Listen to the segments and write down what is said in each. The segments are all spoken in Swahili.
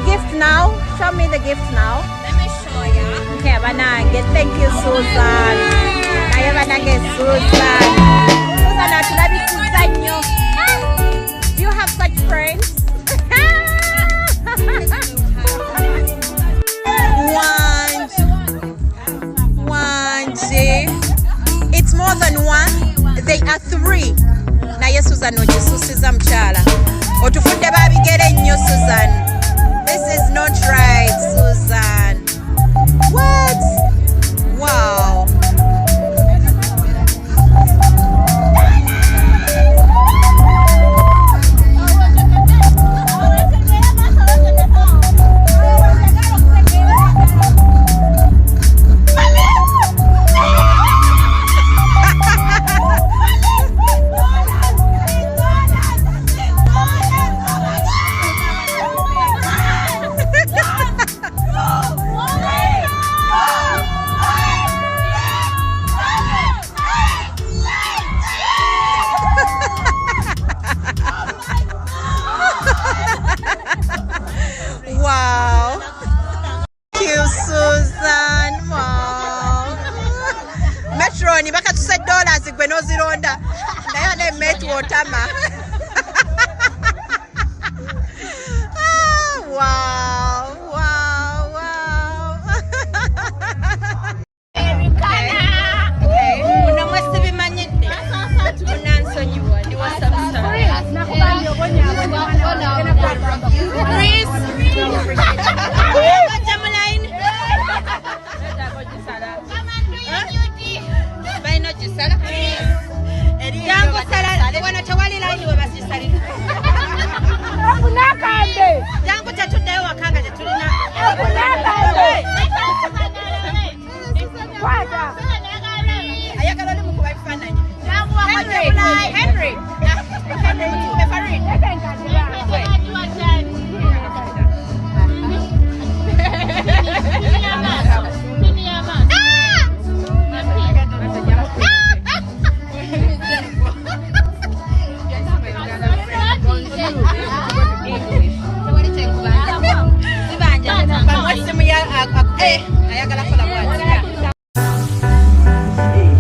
gift now. Show me the gift now. Let me show you. Okay, banange. Thank you, Susan. Naye banange Susan. Susan, atulabi Susan nyo. Do you have such friends? It's more than one. They are three. Naye Susan ogisusiza mchala. Otufudde babigere nnyo Susan. This is not right, Susan. What? Wow. Wow. Thank you, Susan. Wow. Metro ni baka tuse dollars gwe nozironda. Nayo ne metro otama. Wow. Wow. Wow. Okay. Una mwesi bimanyidde. Unansonyiwa. Ndi wasamusana.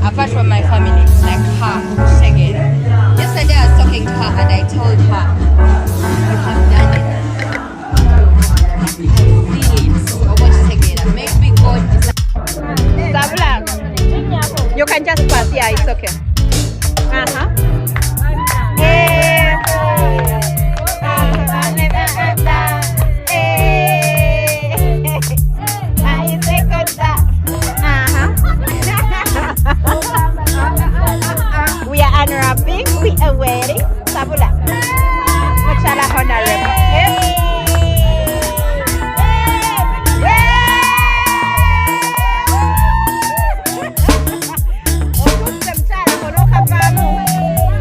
Apart from my family, like her, Segera. Yesterday I was talking to her and I told her, you have done it. I see it. Over Segera. Maybe God is Sabla. You can just pass, yeah, it's okay. We are unwrapping, we are wearing Sabula. Machala honorable.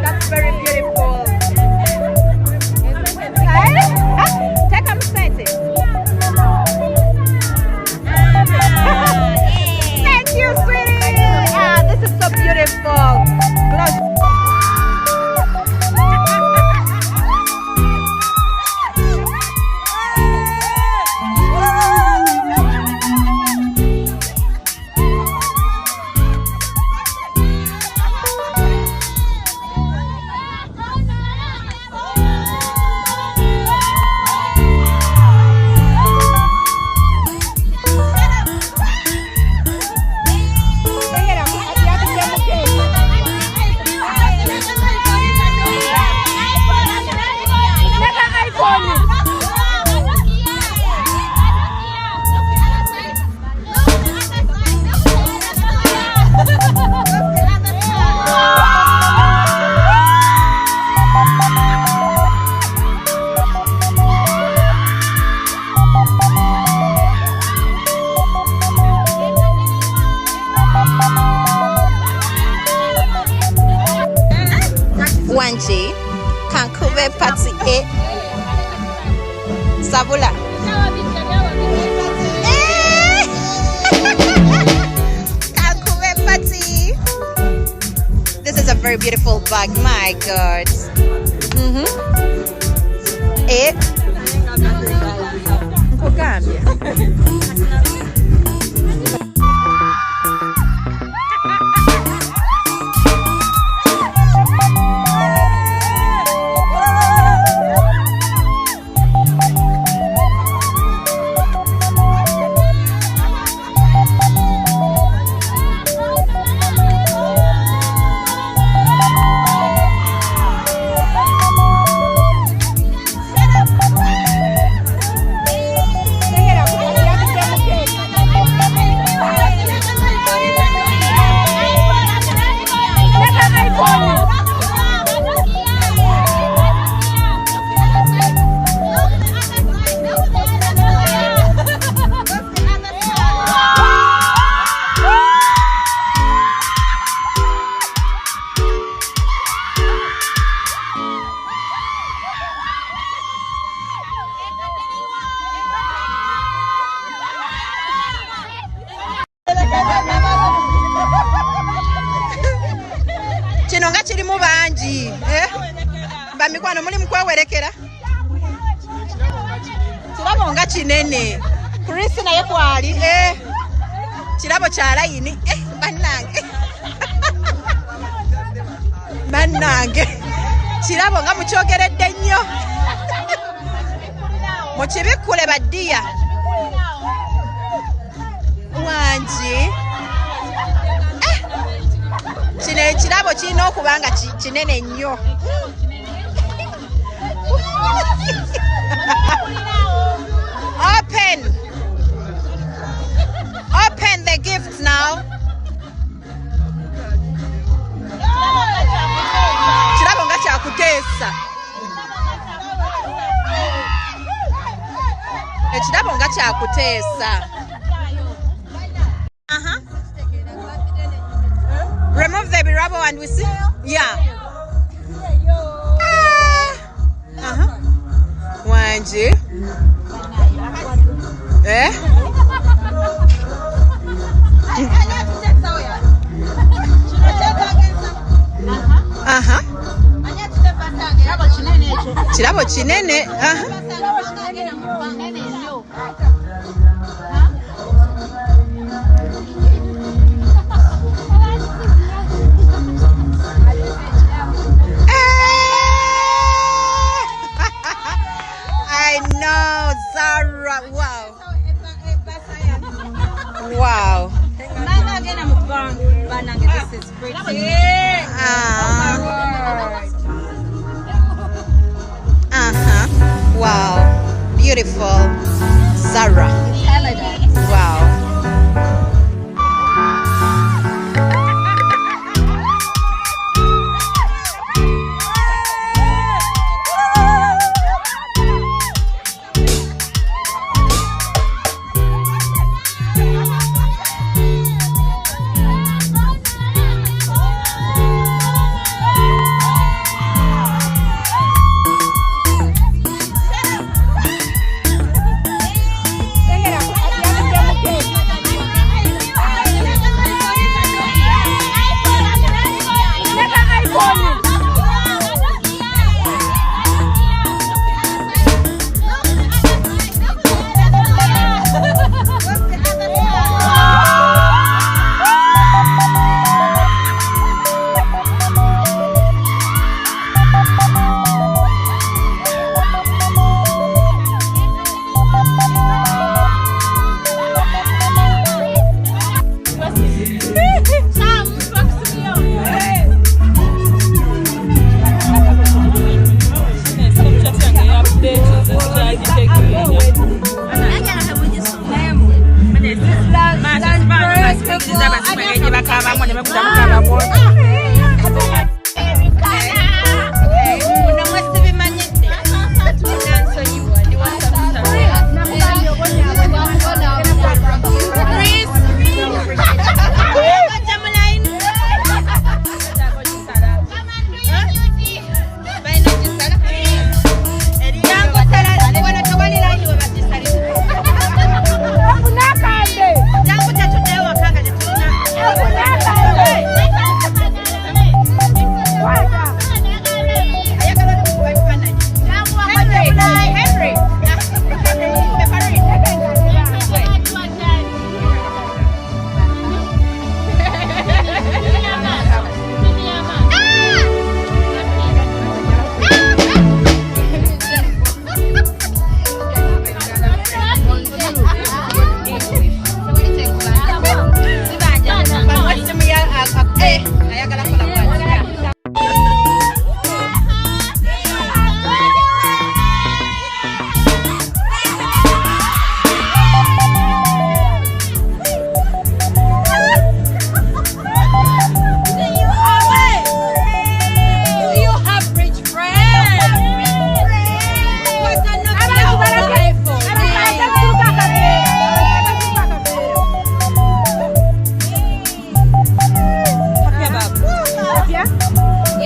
That's very beautiful. Take a sight. Thank you, sweetie. This is so beautiful. Wanji, Kankube Pati E Sabula. Kankube Pati. This is a very beautiful bag, my God. Nakugambye. Kino nga kirimu bangi bamikwano muli mukwewerekera kirabo nga kinene Chris naye kwali kirabo kya layini bannange bannange kirabo nga mukyogeredde nnyo mukibikkule baddiya wangi kino ekirabo kirina okuba nga kinene nnyo open the gifts now. Kirabo nga kyakuteesa ekirabo nga kyakuteesa. Remove the birabo and we see. Yeah. Wanji. Kirabo kinene. I know, Zara. Wow. Wow. This is pretty. Wow. Beautiful. Zara. Wow.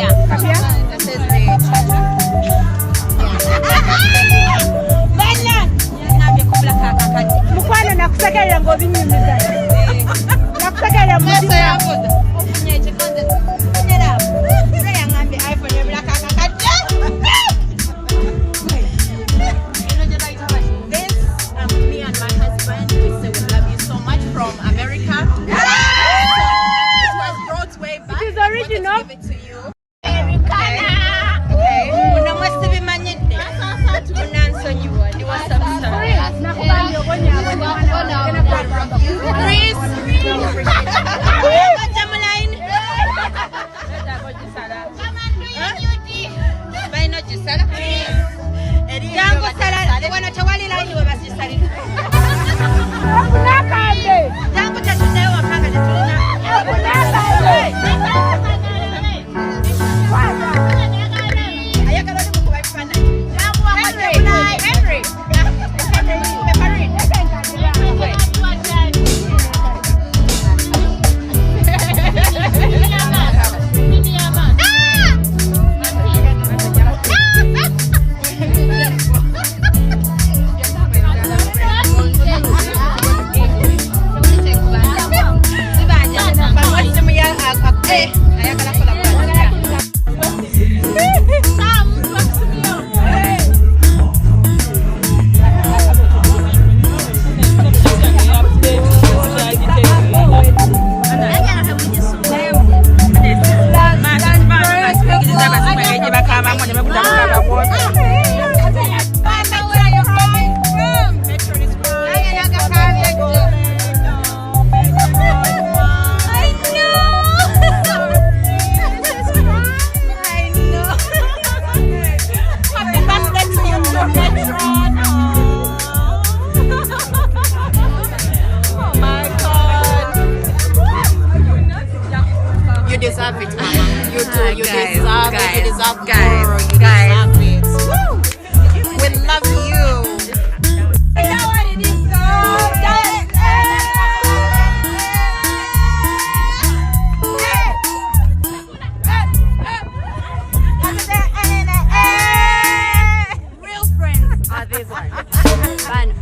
Yeah. This is the charger. Mukwano nakusekerera ng'obinyumiza. Nakusekerera muzima. Me and my husband, we say we love you so much from America. It was brought way back. It is original. I wanted to give it to you. Okay. Una must be managed. Una nsonyiwa. Ni wa samsara. Chris. Jamaline. Baino jisala. Jango sala. Wana tawali line we basisali. Akunakande. Jango tatunayo wapanga netulina. Akunakande. Ayakala ni mukuba ifana. Henry. You deserve it, Mama. You do. You deserve it. You deserve more. You deserve it. Woo! We love you. Real friends are these ones.